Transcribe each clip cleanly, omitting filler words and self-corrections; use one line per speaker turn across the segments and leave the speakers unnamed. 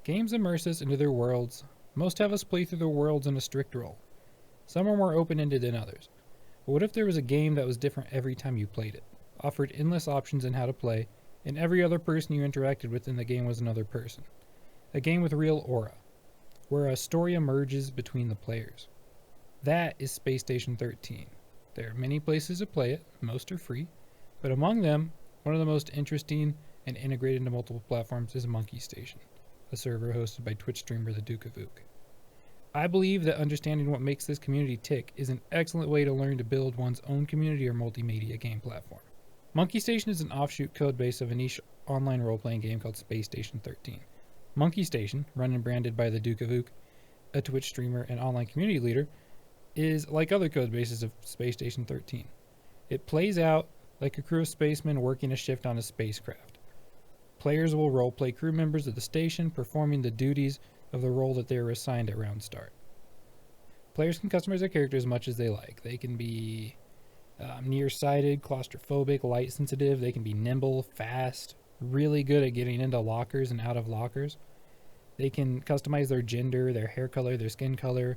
Games immerse us into their worlds. Most have us play through their worlds in a strict role. Some are more open-ended than others. But what if there was a game that was different every time you played it, offered endless options in how to play, and every other person you interacted with in the game was another person? A game with real aura, where a story emerges between the players. That is Space Station 13. There are many places to play it, most are free, but among them, one of the most interesting and integrated into multiple platforms is MonkeStation, a server hosted by Twitch streamer the Duke of Ook. I believe that understanding what makes this community tick is an excellent way to learn to build one's own community or multimedia game platform. MonkeStation is an offshoot codebase of a niche online role-playing game called Space Station 13. MonkeStation, run and branded by the Duke of Ook, a Twitch streamer and online community leader, is like other codebases of Space Station 13. It plays out like a crew of spacemen working a shift on a spacecraft. Players will role-play crew members of the station, performing the duties of the role that they are assigned at round start. Players can customize their character as much as they like. They can be nearsighted, claustrophobic, light-sensitive. They can be nimble, fast, really good at getting into lockers and out of lockers. They can customize their gender, their hair color, their skin color,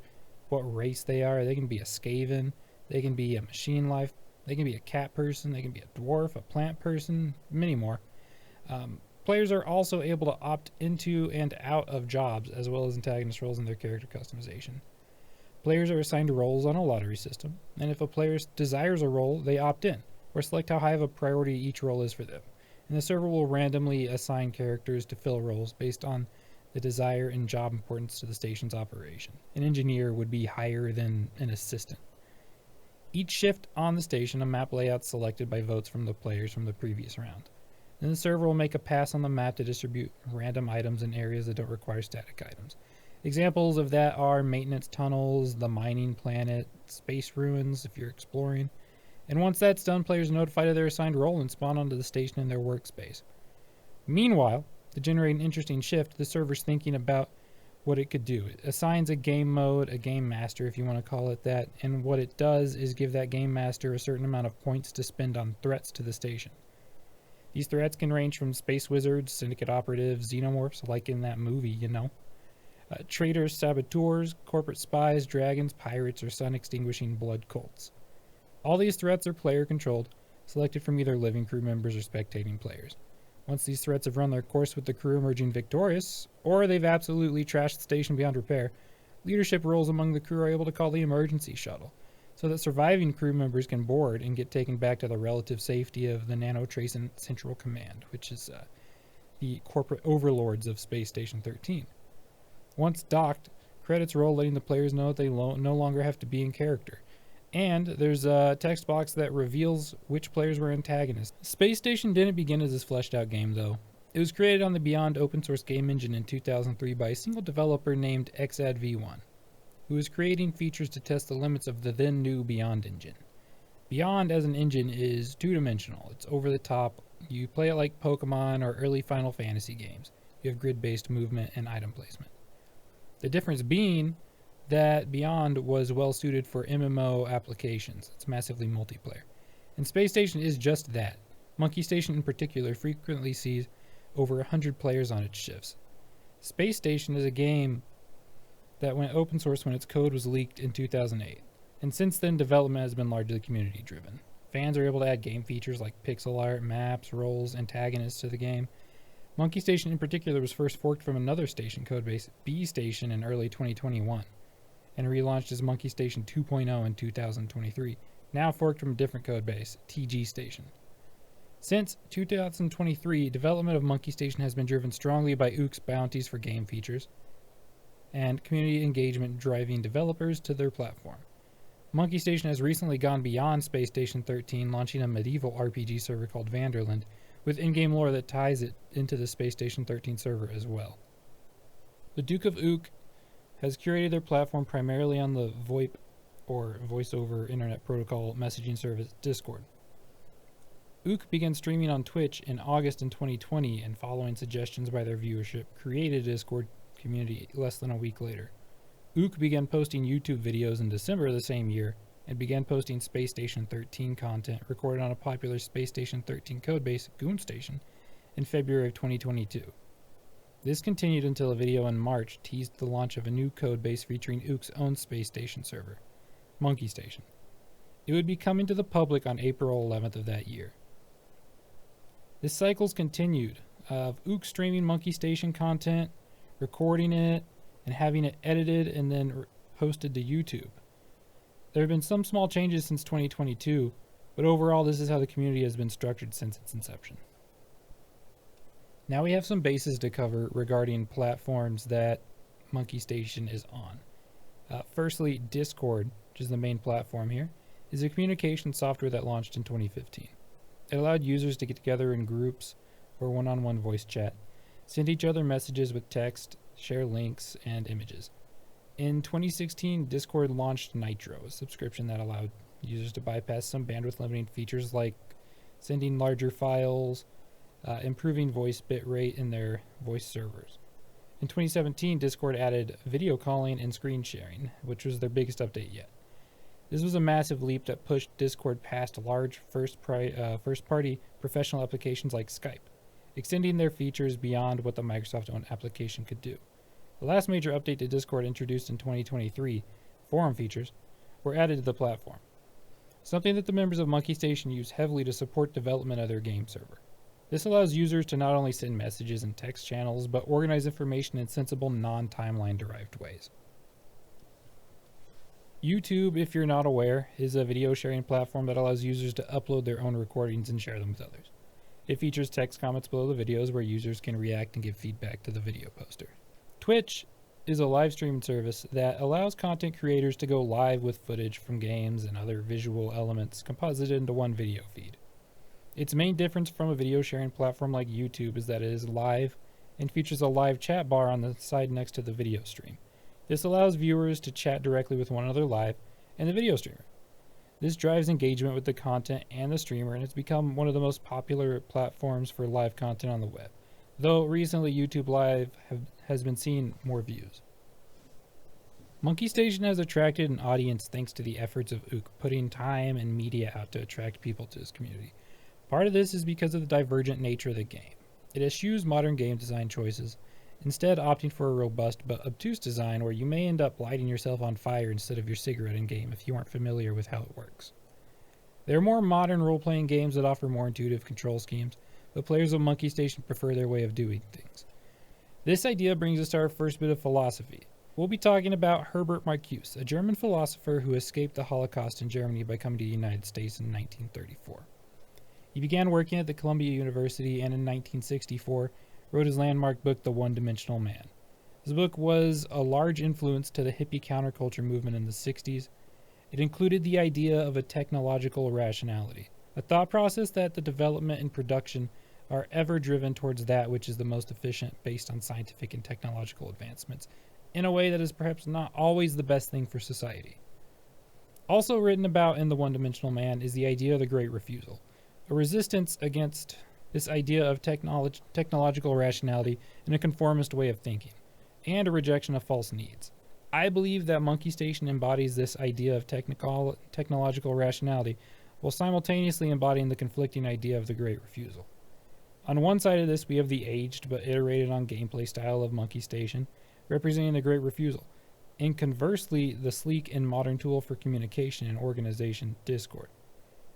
what race they are. They can be a Skaven. They can be a machine life. They can be a cat person. They can be a dwarf, a plant person, many more. Players are also able to opt into and out of jobs, as well as antagonist roles in their character customization. Players are assigned roles on a lottery system, and if a player desires a role, they opt in, or select how high of a priority each role is for them. And the server will randomly assign characters to fill roles based on the desire and job importance to the station's operation. An engineer would be higher than an assistant. Each shift on the station, a map layout selected by votes from the players from the previous round. Then the server will make a pass on the map to distribute random items in areas that don't require static items. Examples of that are maintenance tunnels, the mining planet, space ruins if you're exploring. And once that's done, players are notified of their assigned role and spawn onto the station in their workspace. Meanwhile, to generate an interesting shift, the server's thinking about what it could do. It assigns a game mode, a game master if you want to call it that, and what it does is give that game master a certain amount of points to spend on threats to the station. These threats can range from space wizards, syndicate operatives, xenomorphs, like in that movie, traitors, saboteurs, corporate spies, dragons, pirates, or sun-extinguishing blood cults. All these threats are player-controlled, selected from either living crew members or spectating players. Once these threats have run their course with the crew emerging victorious, or they've absolutely trashed the station beyond repair, leadership roles among the crew are able to call the emergency shuttle, so that surviving crew members can board and get taken back to the relative safety of the Nanotrace Central Command, which is the corporate overlords of Space Station 13. Once docked, credits roll letting the players know that they no longer have to be in character. And there's a text box that reveals which players were antagonists. Space Station didn't begin as this fleshed out game though. It was created on the Beyond open source game engine in 2003 by a single developer named XADV1, who was creating features to test the limits of the then new Beyond engine. Beyond as an engine is two-dimensional. It's over the top. You play it like Pokemon or early Final Fantasy games. You have grid-based movement and item placement. The difference being that Beyond was well suited for MMO applications. It's massively multiplayer. And Space Station is just that. MonkeStation in particular frequently sees over 100 players on its shifts. Space Station is a game that went open source when its code was leaked in 2008. And since then, development has been largely community driven. Fans are able to add game features like pixel art, maps, roles, antagonists to the game. MonkeStation in particular was first forked from another station codebase, B Station, in early 2021, and relaunched as MonkeStation 2.0 in 2023, now forked from a different codebase, TG Station. Since 2023, development of MonkeStation has been driven strongly by Ook's bounties for game features, and community engagement driving developers to their platform. MonkeStation has recently gone beyond Space Station 13, launching a medieval RPG server called Vanderland, with in-game lore that ties it into the Space Station 13 server as well. The Duke of Ook has curated their platform primarily on the VoIP, or Voice over Internet Protocol messaging service, Discord. Ook began streaming on Twitch in August in 2020, and following suggestions by their viewership, created a Discord community less than a week later. Ook began posting YouTube videos in December of the same year, and began posting Space Station 13 content recorded on a popular Space Station 13 codebase, Goon Station, in February of 2022. This continued until a video in March teased the launch of a new codebase featuring Ook's own space station server, MonkeStation. It would be coming to the public on April 11th of that year. This cycle's continued of Ook streaming MonkeStation content, recording it, and having it edited and then posted to YouTube. There have been some small changes since 2022, but overall this is how the community has been structured since its inception. Now we have some bases to cover regarding platforms that MonkeStation is on. Firstly, Discord, which is the main platform here, is a communication software that launched in 2015. It allowed users to get together in groups or one-on-one voice chat, send each other messages with text, share links, and images. In 2016, Discord launched Nitro, a subscription that allowed users to bypass some bandwidth limiting features like sending larger files, improving voice bitrate in their voice servers. In 2017, Discord added video calling and screen sharing, which was their biggest update yet. This was a massive leap that pushed Discord past large first-party professional applications like Skype, extending their features beyond what the Microsoft-owned application could do. The last major update to Discord, introduced in 2023, forum features, were added to the platform, something that the members of MonkeStation use heavily to support development of their game server. This allows users to not only send messages and text channels, but organize information in sensible, non-timeline derived ways. YouTube, if you're not aware, is a video sharing platform that allows users to upload their own recordings and share them with others. It features text comments below the videos where users can react and give feedback to the video poster. Twitch is a live streaming service that allows content creators to go live with footage from games and other visual elements composited into one video feed. Its main difference from a video sharing platform like YouTube is that it is live and features a live chat bar on the side next to the video stream. This allows viewers to chat directly with one another live and the video streamer. This drives engagement with the content and the streamer, and it's become one of the most popular platforms for live content on the web, though recently YouTube Live has been seeing more views. MonkeStation has attracted an audience thanks to the efforts of Ook putting time and media out to attract people to his community. Part of this is because of the divergent nature of the game. It eschews modern game design choices, instead opting for a robust but obtuse design where you may end up lighting yourself on fire instead of your cigarette in-game if you aren't familiar with how it works. There are more modern role-playing games that offer more intuitive control schemes, but players of MonkeStation prefer their way of doing things. This idea brings us to our first bit of philosophy. We'll be talking about Herbert Marcuse, a German philosopher who escaped the Holocaust in Germany by coming to the United States in 1934. He began working at the Columbia University and in 1964 wrote his landmark book, The One-Dimensional Man. This book was a large influence to the hippie counterculture movement in the 60s. It included the idea of a technological rationality, a thought process that the development and production are ever driven towards that which is the most efficient based on scientific and technological advancements, in a way that is perhaps not always the best thing for society. Also written about in The One-Dimensional Man is the idea of the Great Refusal, a resistance against this idea of technological rationality and a conformist way of thinking, and a rejection of false needs. I believe that MonkeStation embodies this idea of technological rationality while simultaneously embodying the conflicting idea of the Great Refusal. On one side of this, we have the aged but iterated on gameplay style of MonkeStation, representing the Great Refusal, and conversely, the sleek and modern tool for communication and organization, Discord,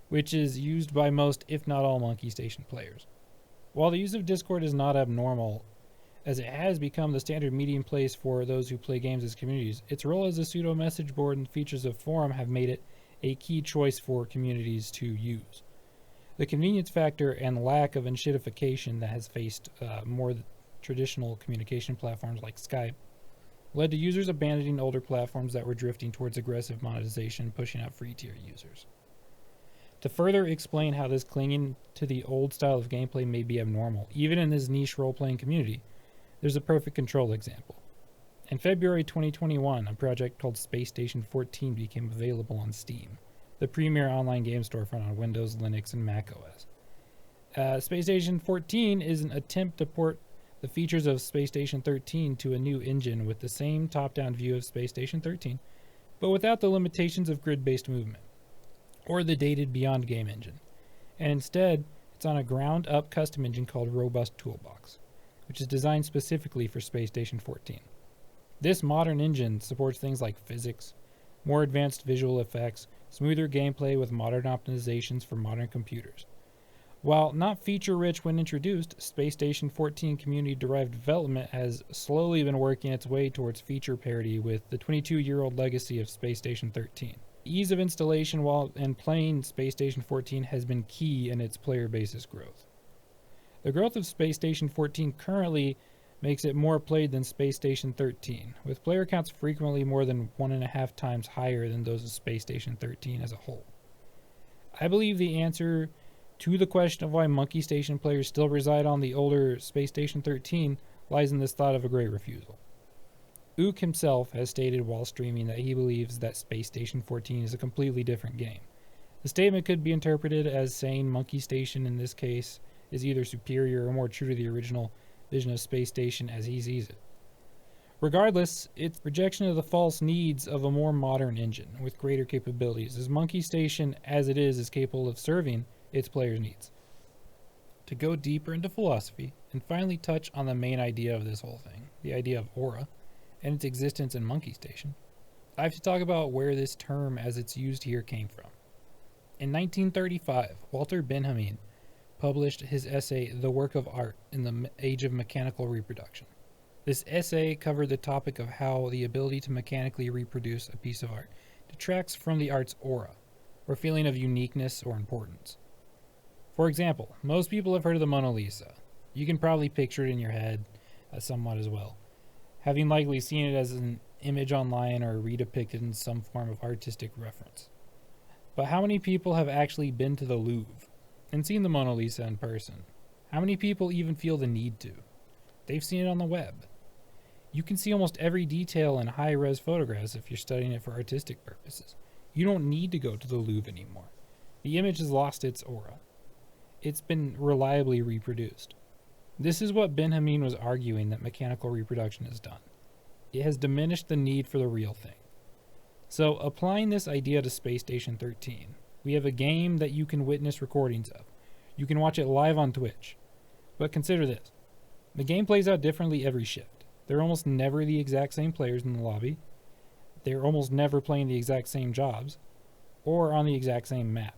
which is used by most, if not all, MonkeStation players. While the use of Discord is not abnormal, as it has become the standard meeting place for those who play games as communities, its role as a pseudo-message board and features of forum have made it a key choice for communities to use. The convenience factor and lack of enshittification that has faced more traditional communication platforms like Skype led to users abandoning older platforms that were drifting towards aggressive monetization, pushing out free tier users. To further explain how this clinging to the old style of gameplay may be abnormal, even in this niche role-playing community, there's a perfect control example. In February 2021, a project called MonkeStation 14 became available on Steam, the premier online game storefront on Windows, Linux, and Mac OS. MonkeStation 14 is an attempt to port the features of MonkeStation 13 to a new engine with the same top-down view of MonkeStation 13, but without the limitations of grid-based movement or the dated Beyond game engine. And instead, it's on a ground-up custom engine called Robust Toolbox, which is designed specifically for Space Station 14. This modern engine supports things like physics, more advanced visual effects, smoother gameplay with modern optimizations for modern computers. While not feature-rich when introduced, Space Station 14 community-derived development has slowly been working its way towards feature parity with the 22-year-old legacy of Space Station 13. Ease of installation while playing Space Station 14 has been key in its player base's growth. The growth of Space Station 14 currently makes it more played than Space Station 13, with player counts frequently more than 1.5 times higher than those of Space Station 13 as a whole. I believe the answer to the question of why MonkeStation players still reside on the older Space Station 13 lies in this thought of a great refusal. Ook himself has stated while streaming that he believes that Space Station 14 is a completely different game. The statement could be interpreted as saying MonkeStation in this case is either superior or more true to the original vision of Space Station as he sees it. Regardless, its rejection of the false needs of a more modern engine with greater capabilities, as MonkeStation as it is capable of serving its players' needs. To go deeper into philosophy and finally touch on the main idea of this whole thing, the idea of aura, and its existence in MonkeStation, I have to talk about where this term as it's used here came from. In 1935, Walter Benjamin published his essay, The Work of Art in the Age of Mechanical Reproduction. This essay covered the topic of how the ability to mechanically reproduce a piece of art detracts from the art's aura, or feeling of uniqueness or importance. For example, most people have heard of the Mona Lisa. You can probably picture it in your head somewhat as well, having likely seen it as an image online or redepicted in some form of artistic reference. But how many people have actually been to the Louvre and seen the Mona Lisa in person? How many people even feel the need to? They've seen it on the web. You can see almost every detail in high-res photographs if you're studying it for artistic purposes. You don't need to go to the Louvre anymore. The image has lost its aura. It's been reliably reproduced. This is what Benjamin was arguing that mechanical reproduction has done. It has diminished the need for the real thing. So, applying this idea to Space Station 13, we have a game that you can witness recordings of. You can watch it live on Twitch. But consider this. The game plays out differently every shift. They're almost never the exact same players in the lobby. They're almost never playing the exact same jobs, or on the exact same map.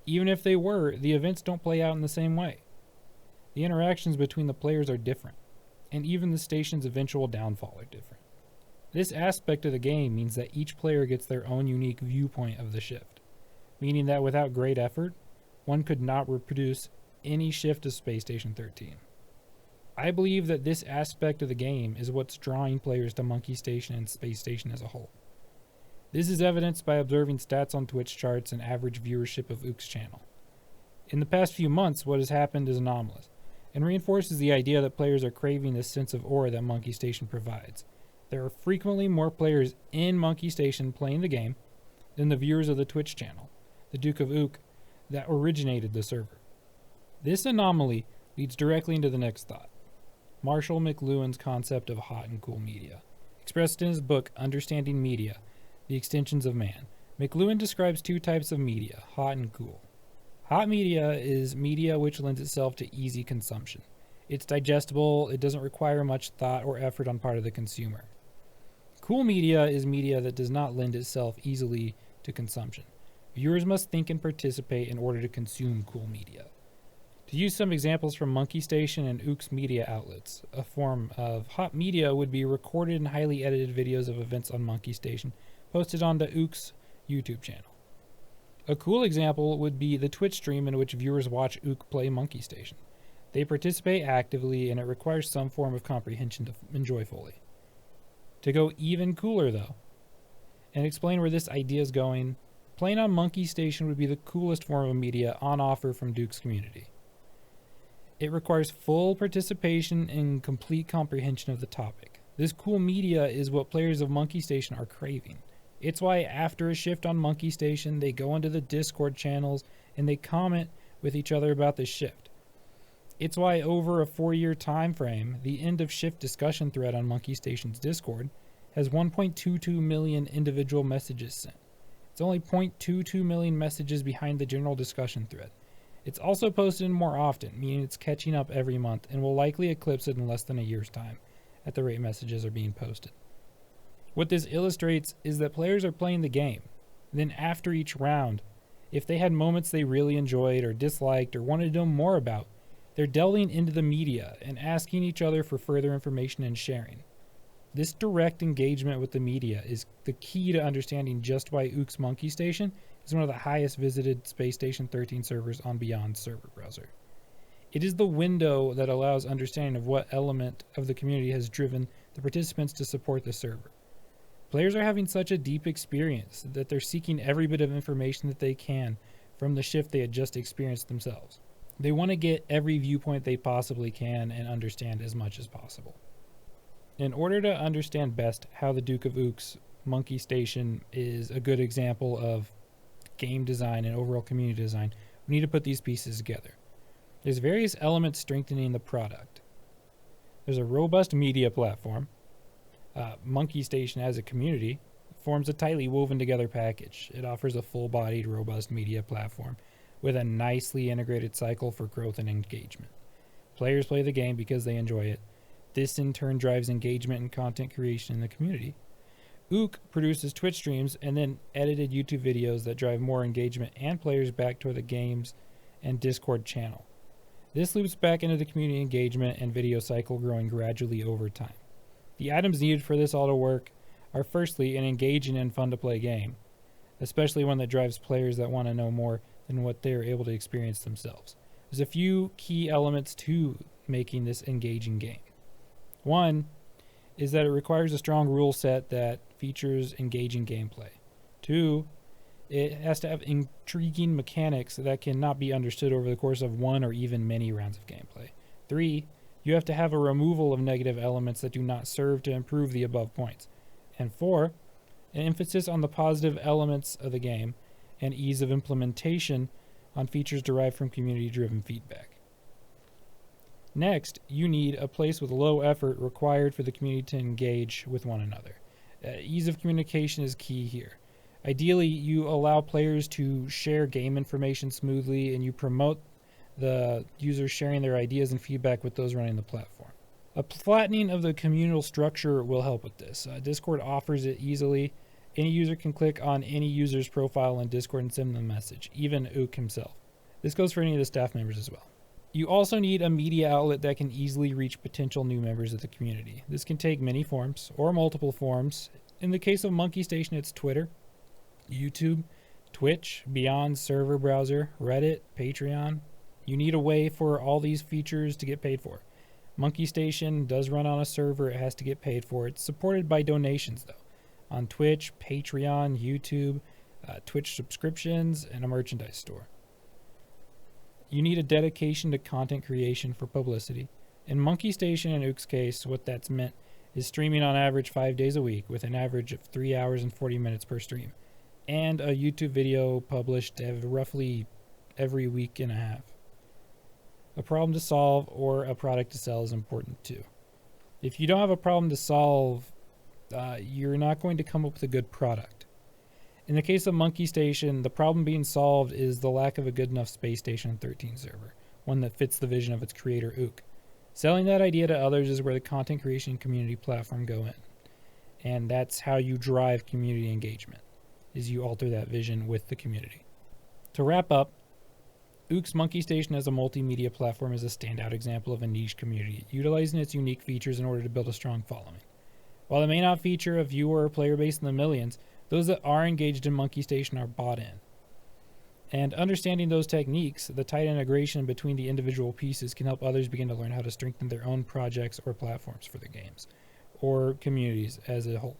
Even if they were, the events don't play out in the same way. The interactions between the players are different, and even the station's eventual downfall are different. This aspect of the game means that each player gets their own unique viewpoint of the shift, meaning that without great effort, one could not reproduce any shift of Space Station 13. I believe that this aspect of the game is what's drawing players to MonkeStation and Space Station as a whole. This is evidenced by observing stats on Twitch charts and average viewership of Ook's channel. In the past few months, what has happened is anomalous, and reinforces the idea that players are craving this sense of aura that MonkeStation provides. There are frequently more players in MonkeStation playing the game than the viewers of the Twitch channel, the Duke of Ook, that originated the server. This anomaly leads directly into the next thought. Marshall McLuhan's concept of hot and cool media. Expressed in his book, Understanding Media, The Extensions of Man, McLuhan describes two types of media, hot and cool. Hot media is media which lends itself to easy consumption. It's digestible, it doesn't require much thought or effort on part of the consumer. Cool media is media that does not lend itself easily to consumption. Viewers must think and participate in order to consume cool media. To use some examples from MonkeStation and Ook's media outlets, a form of hot media would be recorded and highly edited videos of events on MonkeStation posted onto Ook's YouTube channel. A cool example would be the Twitch stream in which viewers watch Ook play MonkeStation. They participate actively, and it requires some form of comprehension to enjoy fully. To go even cooler, though, and explain where this idea is going, playing on MonkeStation would be the coolest form of media on offer from Duke's community. It requires full participation and complete comprehension of the topic. This cool media is what players of MonkeStation are craving. It's why after a shift on MonkeStation, they go into the Discord channels and they comment with each other about this shift. It's why over a 4-year time frame, the end of shift discussion thread on MonkeStation's Discord has 1.22 million individual messages sent. It's only 0.22 million messages behind the general discussion thread. It's also posted more often, meaning it's catching up every month and will likely eclipse it in less than a year's time at the rate messages are being posted. What this illustrates is that players are playing the game. Then after each round, if they had moments they really enjoyed or disliked or wanted to know more about, they're delving into the media and asking each other for further information and sharing. This direct engagement with the media is the key to understanding just why Ook's MonkeStation is one of the highest visited Space Station 13 servers on Beyond's server browser. It is the window that allows understanding of what element of the community has driven the participants to support the server. Players are having such a deep experience that they're seeking every bit of information that they can from the shift they had just experienced themselves. They want to get every viewpoint they possibly can and understand as much as possible. In order to understand best how the Duke of Ook's MonkeStation is a good example of game design and overall community design, we need to put these pieces together. There's various elements strengthening the product. There's a robust media platform. MonkeStation as a community forms a tightly woven together package. It offers a full-bodied, robust media platform with a nicely integrated cycle for growth and engagement. Players play the game because they enjoy it. This in turn drives engagement and content creation in the community. Ook produces Twitch streams and then edited YouTube videos that drive more engagement and players back toward the games and Discord channel. This loops back into the community engagement and video cycle, growing gradually over time. The items needed for this all to work are firstly an engaging and fun to play game, especially one that drives players that want to know more than what they are able to experience themselves. There's a few key elements to making this engaging game. One is that it requires a strong rule set that features engaging gameplay. Two, it has to have intriguing mechanics that cannot be understood over the course of one or even many rounds of gameplay. Three, you have to have a removal of negative elements that do not serve to improve the above points. And four, an emphasis on the positive elements of the game and ease of implementation on features derived from community-driven feedback. Next, you need a place with low effort required for the community to engage with one another. Ease of communication is key here. Ideally, you allow players to share game information smoothly and you promote the users sharing their ideas and feedback with those running the platform. A flattening of the communal structure will help with this. Discord offers it easily. Any user can click on any user's profile in Discord and send them a message, even Ook himself. This goes for any of the staff members as well. You also need a media outlet that can easily reach potential new members of the community. This can take many forms or multiple forms. In the case of MonkeStation, it's Twitter, YouTube, Twitch, Beyond server browser, Reddit, Patreon. You need a way for all these features to get paid for. MonkeStation does run on a server. It has to get paid for. It's supported by donations, though, on Twitch, Patreon, YouTube, Twitch subscriptions, and a merchandise store. You need a dedication to content creation for publicity. In MonkeStation and Ook's case, what that's meant is streaming on average 5 days a week with an average of 3 hours and 40 minutes per stream, and a YouTube video published roughly every week and a half. A problem to solve or a product to sell is important too. If you don't have a problem to solve, you're not going to come up with a good product. In the case of MonkeStation, the problem being solved is the lack of a good enough Space Station 13 server, one that fits the vision of its creator, Ook. Selling that idea to others is where the content creation community platform go in. And that's how you drive community engagement, is you alter that vision with the community. To wrap up, Ook's MonkeStation as a multimedia platform is a standout example of a niche community, utilizing its unique features in order to build a strong following. While it may not feature a viewer or player base in the millions, those that are engaged in MonkeStation are bought in. And understanding those techniques, the tight integration between the individual pieces can help others begin to learn how to strengthen their own projects or platforms for their games, or communities as a whole.